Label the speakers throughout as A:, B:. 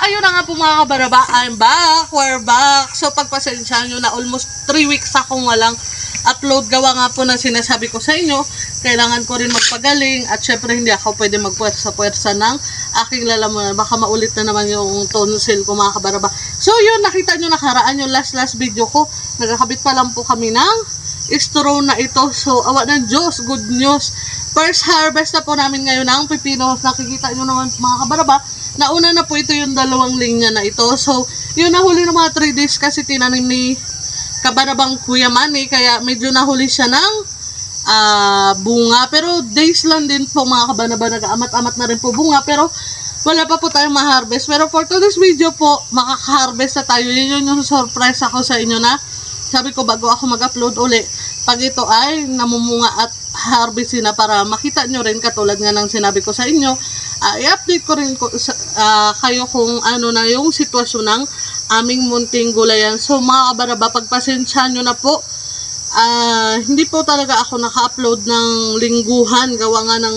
A: ayun na nga po mga kabaraba, I'm back, we're back. So, pagpasensya nyo na almost 3 weeks akong walang upload. Gawa nga po na sinasabi ko sa inyo, kailangan ko rin magpagaling at syempre hindi ako pwede magpuwersa-puwersa ng aking lalamunan. Baka maulit na naman yung tonsil ko mga kabaraba. So, yun, nakita nyo nakaraan yung last video ko. Nagkakabit pa lang po kami ng straw na ito. So, awa ng Diyos, good news. First harvest na po namin ngayon ng pipino. Nakikita nyo naman mga kabaraba, nauna na po ito yung 2 linya na ito. So, yun nahuli ng mga 3 days kasi tinanim ni kabarabang Kuya Manny. Kaya medyo nahuli siya ng bunga. Pero days lang din po mga kabaraba, nag-amat-amat na rin po bunga. Pero wala pa po tayong ma-harvest. Pero for today's video po, makaka-harvest na tayo. Yun yung surprise ako sa inyo na sabi ko bago ako mag-upload uli, pag ito ay namumunga at harvestin na para makita nyo rin katulad nga ng sinabi ko sa inyo, i-update ko rin kayo kung ano na yung sitwasyon ng aming munting gulayan. So mga kabaraba, pagpasensya nyo na po, hindi po talaga ako naka-upload ng lingguhan. Gawa nga ng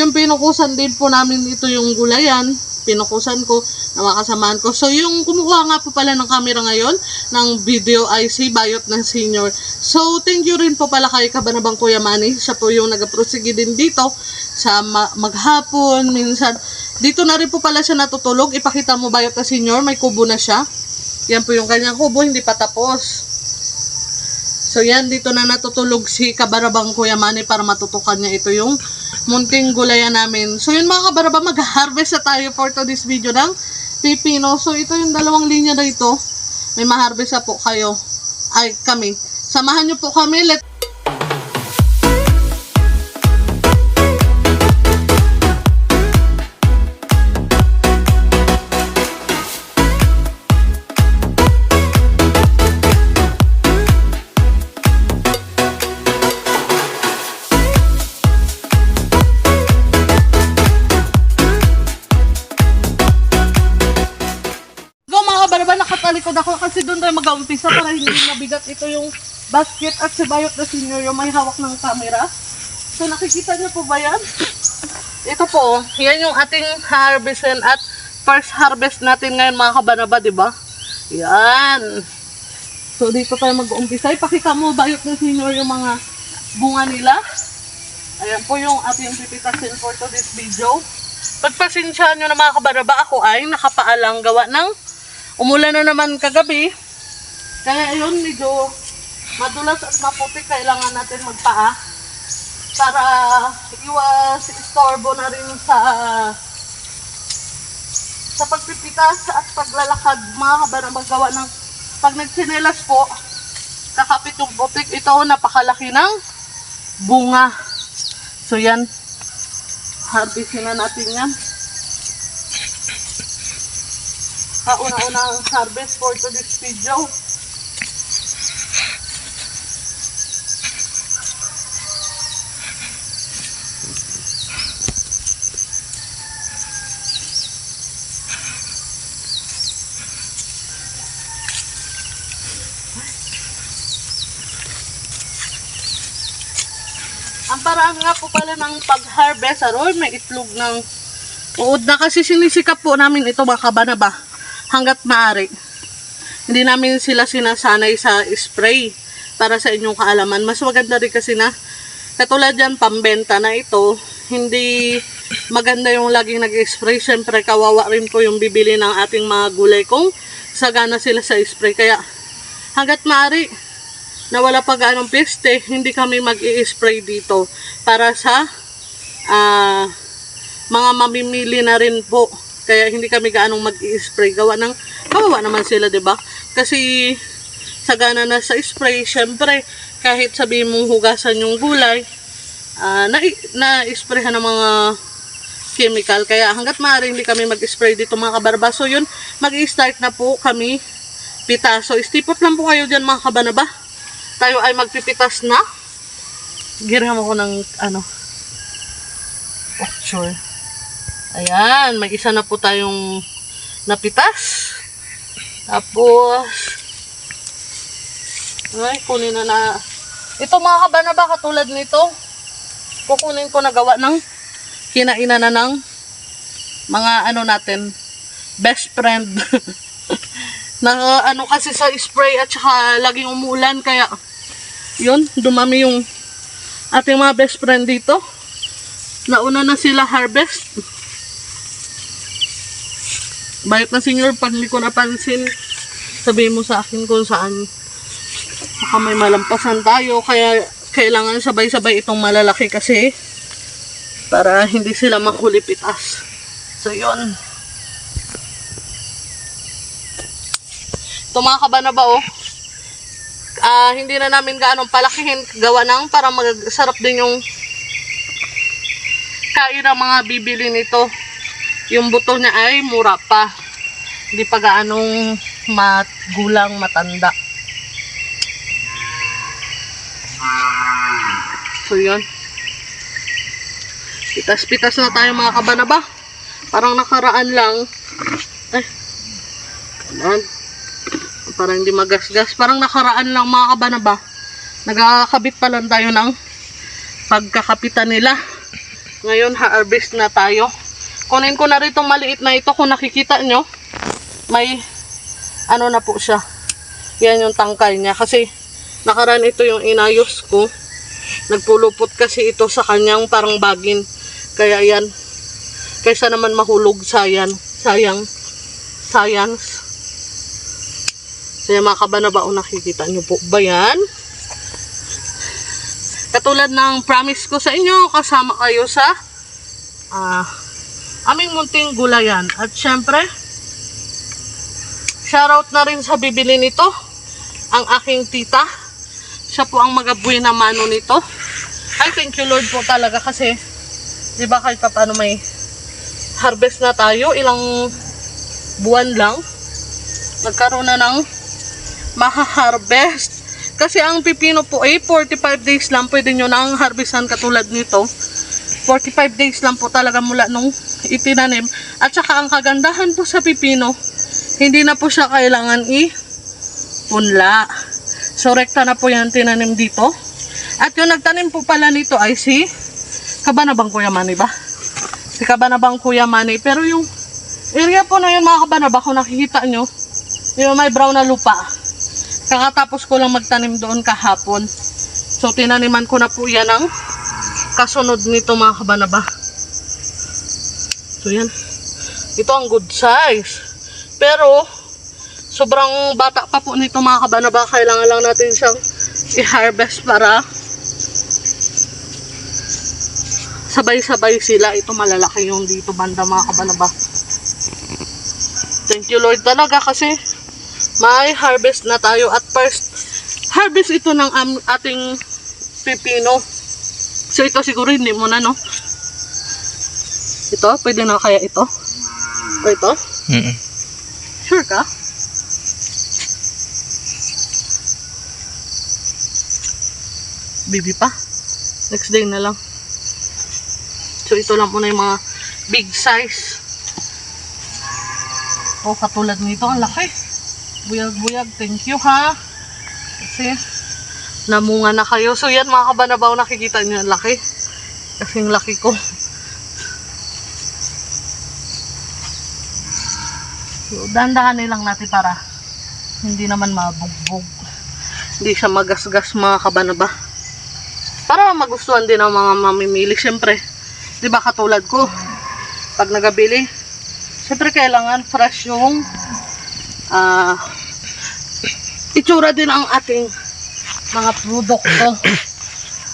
A: yung pinukusan din po namin ito yung gulayan, pinukusan ko na makasamahan ko. So yung kumukuha nga po pala ng camera ngayon ng video ay si Bayot ng Senior. So thank you rin po pala kay kabarabang Kuya Manny. Siya po yung nag-prosige din dito sa maghapon. Minsan dito na rin po pala siya natutulog. Ipakita mo Bayot ng Senior, may kubo na siya. Yan po yung kanyang kubo, hindi pa tapos. So yan, dito na natutulog si kabarabang Kuya Manny para matutukan niya ito yung munting gulayan namin. So yun mga kabaraba, mag-harvest na tayo for today's video ng pipino. So ito yung 2 linya na ito. May ma-harvest na po kayo. Ay, kami. Samahan nyo po kami. Nakalikod ako kasi doon tayo mag-uumpisa para hindi mabigat ito yung basket at si Bayot na Senior yung may hawak ng camera. So nakikita niyo po ba yan? Ito po, yan yung ating harvestin at first harvest natin ngayon mga kabaraba, diba? Yan. So dito tayo mag-uumpisa. Ipakita mo Bayot na Senior yung mga bunga nila. Ayan po yung ating pipitasin for today's video. Pagpasensyahan nyo na mga kabaraba, ako ay nakapaalang gawa ng umulan na naman kagabi. Kaya yun, medyo madulas at maputi. Kailangan natin magpaa para iwas istorbo na rin sa pagpipitas at paglalakad mga kabarabang. Gawa ng pag nagsinelas po, kakapit yung putik. Ito napakalaki ng bunga. So yan, harvestin na natin yan. Una-unang harvest for today's video. Ang paraan nga po pala ng pag-harvest, may itlog ng uod na kasi sinisikap po namin ito mga kabaraba hanggat maaari. Hindi namin sila sinasanay sa spray para sa inyong kaalaman. Mas maganda rin kasi na katulad yan, pambenta na ito, hindi maganda yung laging nag-spray. Siyempre kawawa rin po yung bibili ng ating mga gulay kung sagana sila sa spray. Kaya hanggat maaari na wala pa gaanong peste, hindi kami mag-i-spray dito para sa mga mamimili na rin po. Kaya hindi kami gaanong mag-i-spray. Gawa ng kawawa naman sila, 'di ba? Kasi sagana na sa spray, syempre kahit sabihin mong hugasan yung gulay, na-sprayhan ng mga chemical. Kaya hangga't maaari hindi kami mag-spray dito mga kabaraba. So yun, mag-i-start na po kami pitas. So istipot lang po kayo diyan mga kabaraba. Tayo ay magpipitas na. Girham ako ng picture. Ayan, may isa na po tayong napitas. Tapos ay, kunin na. Ito mga kabaraba, katulad nito, kukunin ko na gawa ng kinainan na ng mga natin, best friend. Na ano kasi sa spray at saka laging umulan, kaya yun, dumami yung ating mga best friend dito. Nauna na sila harvest. Bayot na senior, pag hindi ko napansin, sabihin mo sa akin kung saan. Baka may malampasan tayo, kaya kailangan sabay-sabay itong malalaki kasi para hindi sila makulipitas. So yun. Ito mga kabanaba, oh. Hindi na namin gaanong palakihin, gawa ng para masarap din yung kain ng mga bibili nito. Yung buto niya ay mura pa, hindi pa gaanong gulang, matanda. So yun, pitas-pitas na tayo mga kabanaba. Parang nakaraan lang, ay, kaman, parang hindi magasgas. Parang nakaraan lang mga kabanaba, nagkakabit pa lang tayo ng pagkakapitan nila. Ngayon harvest na tayo. Kunin ko na rin itong maliit na ito. Kung nakikita nyo, may ano na po siya. Yan yung tangkay niya. Kasi nakaraan ito yung inayos ko. Nagpulupot kasi ito sa kanyang parang bagin. Kaya yan, kaysa naman mahulog, sayang. Science. Kaya mga kabanaba, nakikita nyo po ba yan? Katulad ng promise ko sa inyo, kasama kayo sa aming munting gulayan. At syempre, shoutout na rin sa bibili nito, ang aking tita. Siya po ang magabuhay na mano nito. Ay, thank you Lord po talaga kasi, di ba kahit pa paano may harvest na tayo, ilang buwan lang, nagkaroon na ng maha-harvest. Kasi ang pipino po ay 45 days lang pwede nyo nang harvestan katulad nito. 45 days lang po talaga mula nung itinanim. At saka ang kagandahan po sa pipino, hindi na po siya kailangan i-punla. So rekta na po yan tinanim dito. At yung nagtanim po pala nito ay si Kabanabang Kuya Manny ba? Si Kabanabang Kuya Manny. Pero yung area po na yun mga kabanaba, kung nakikita nyo, yung may brown na lupa. Kakatapos ko lang magtanim doon kahapon. So tinaniman ko na po yan ang kasunod nito mga kabanaba. So yan. Ito ang good size. Pero sobrang bata pa po nito mga kabanaba. Kailangan lang natin siyang i-harvest para sabay-sabay sila. Ito malalaki yung dito banda mga kabanaba. Thank you Lord talaga kasi may harvest na tayo at first harvest ito ng ating pipino. So ito siguro hindi mo na, no? Ito, pwede na kaya ito? O ito? Sure ka? Bibi pa? Next day na lang. So ito lang muna yung mga big size. O katulad nito, ang laki. Buyag-buyag, thank you ha. Kasi namunga na kayo. So yan mga kabanabaw, nakikita nyo ang laki. Kasing laki ko. So dandahanin lang natin para hindi naman mabugbog. Hindi siya magasgas mga kabanaba. Para magustuhan din ng mga mamimili. Siyempre, di ba katulad ko, pag nagabili, siyempre kailangan fresh yung itsura din ang ating mga produkto.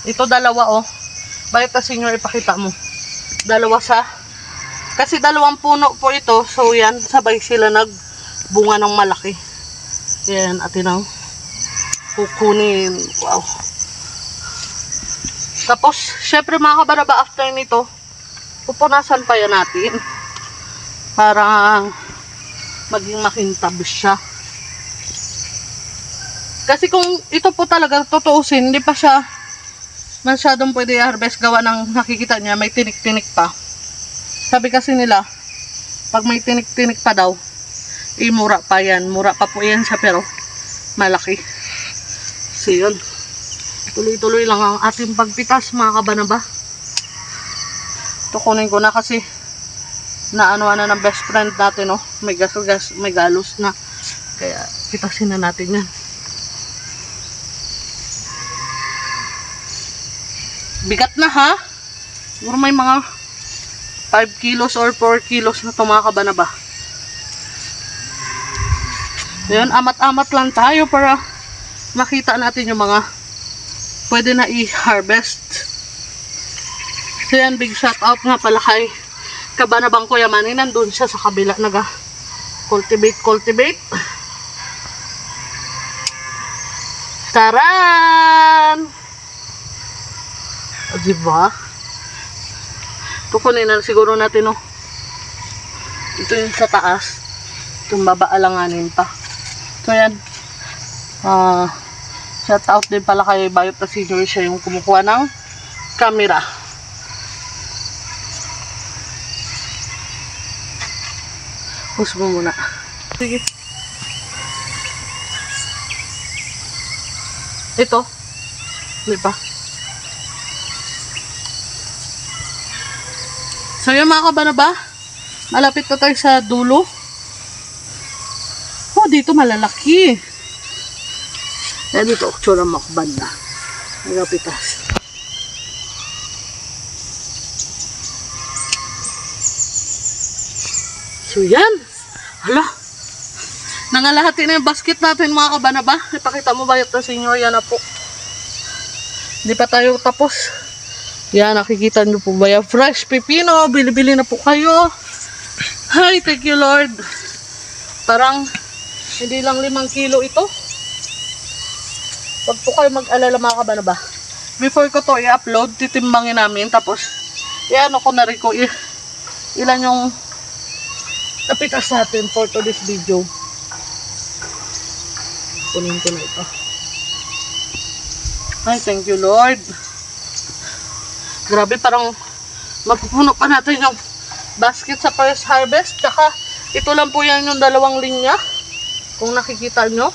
A: Ito dalawa oh. Bakit kasi nyo ipakita mo? Dalawa kasi dalawang puno po ito. So yan, sabay sila nagbunga ng malaki. Yan, atin ang kukunin. Wow. Tapos, syempre mga kabaraba, after nito, pupunasan pa yan natin. Para maging makintab siya. Kasi kung ito po talaga tutuusin, hindi pa siya masyadong pwede i-harvest gawa ng nakikita niya, may tinik-tinik pa. Sabi kasi nila, pag may tinik-tinik pa daw, mura pa yan. Mura pa po yan siya pero malaki. So yun. Tuloy-tuloy lang ang ating pagpitas mga kabanaba. Ito kunin ko na kasi na ano na ng best friend natin, no? May galos na. Kaya pitasin na natin yan. Bigat na, ha? Siguro may mga 5 kilos or 4 kilos na tumakaba na ba. Ngayon, amat-amat lang tayo para makita natin yung mga pwede na i-harvest. So yan, big shout out nga pala kay Kabanabang Kuya Manny. Nandun siya sa kabila, cultivate. Taran! O, diba? Tukunin na siguro natin, no? Ito yung sa taas. Itong babaalanganin pa. So yan. Shout out din pala kay Bayot na Senior. Siya yung kumukuha ng camera. Push mo muna. Sige. Ito. Di ba? So yun mga kabanaba. Malapit na tayo sa dulo. Oh, dito malalaki. Yan dito, oktsura makbanda. Nagapitas. So yan. Hala. Nangalahati na yung basket natin mga kabanaba. Ipakita mo ba ito, senyor? Yan na po. Hindi pa tayo tapos. Yan, nakikita nyo po ba yung fresh pepino? Bili-bili na po kayo. Hi, thank you Lord. Parang hindi lang 5 kilo ito. Huwag po kayo mag-alala mga kabanaba. Before ko to i-upload, titimbangin namin. Tapos, i-ano ko na rin ko ilan yung napitas natin for today's video. Kunin ko na ito. Ay, thank you Lord. Grabe, parang mapupuno pa natin yung basket sa first harvest. Tsaka, ito lang po yan yung 2 linya. Kung nakikita nyo.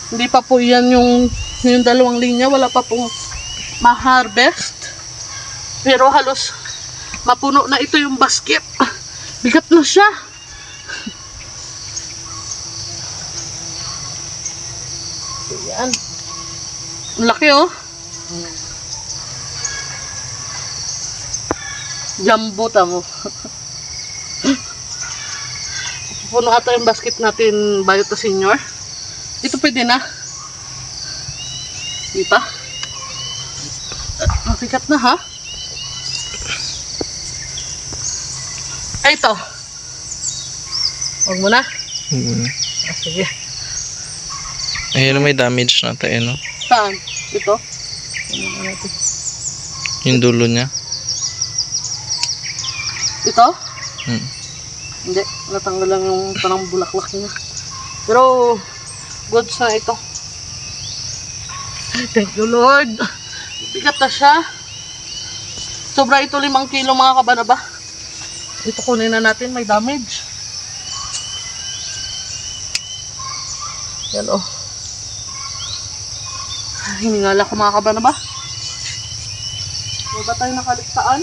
A: Hindi pa po yan yung 2 linya. Wala pa pong ma-harvest. Pero halos mapuno na ito yung basket. Bigat na siya. Yan. Ang laki, oh. Jumbo tamo. Puno ata yung basket natin, Bayot na Senior. Ito pwede na. Di pa? Mabigat na, ha? Ay, ito. Huwag mo na. Sige.
B: Ayun, may damage na tayo, no?
A: Saan? Ito?
B: Yung dulo niya.
A: Ito? Hindi. Natanggal lang yung parang bulaklak niya. Pero, goods na ito. Thank you Lord. Bigat na siya. Sobra ito 5 kilo mga kabanaba. Ito kunin na natin. May damage. Yan o. Hiningala ko mga kabanaba. May ba tayo nakaligtaan?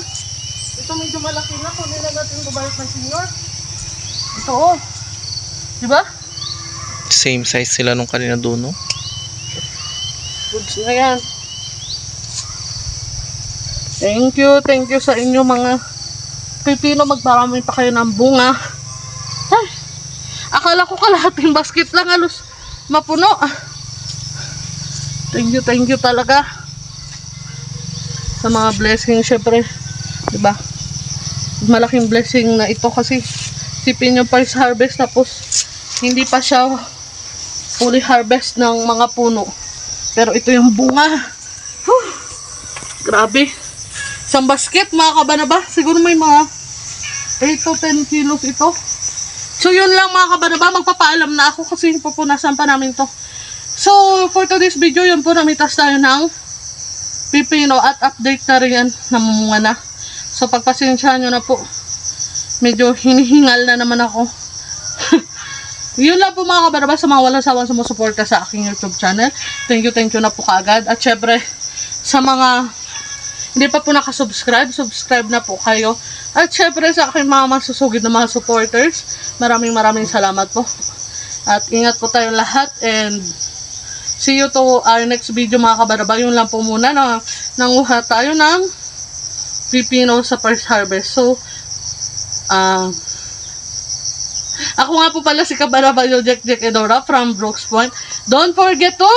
A: Ito medyo malaki na. Kunin na natin yung Bayot na Senior. Ito o. Diba?
B: Same size sila nung kanina doon, no?
A: Goods na yan. Thank you sa inyo mga pipino. Magparami pa kayo ng bunga. Ay, akala ko kalahating basket lang halos mapuno. Thank you talaga sa mga blessing. Syempre, diba? Malaking blessing na ito kasi sipin yung first harvest tapos hindi pa siya fully harvest ng mga puno. Pero ito yung bunga. Grabe. Isang basket mga kabanaba. Siguro may mga 8 to 10 kilos ito. So yun lang mga kabanaba. Magpapaalam na ako kasi pupunasan pa namin to. So for today's video, yun po, namitas tayo ng pipino at update na rin yan. Namumunga na. So pagpasensyahan nyo na po. Medyo hinihingal na naman ako. Yun lang po mga kabaraba, sa mga walang sawang sumusuporta sa aking YouTube channel. Thank you na po kaagad. At syempre, sa mga hindi pa po nakasubscribe, subscribe na po kayo At syempre sa aking mga masusugid na mga supporters, maraming salamat po. At ingat po tayong lahat and see you to our next video mga kabaraba. Yun lang po muna na nanguha tayo ng pipino sa first harvest. So, ako nga po pala si Kabaraba Jack Edora from Brooks Point. Don't forget to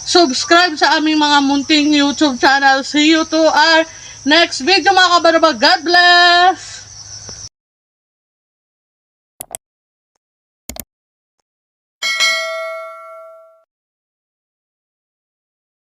A: subscribe sa aming mga munting YouTube channel. See you to our next video mga kabaraba. God bless!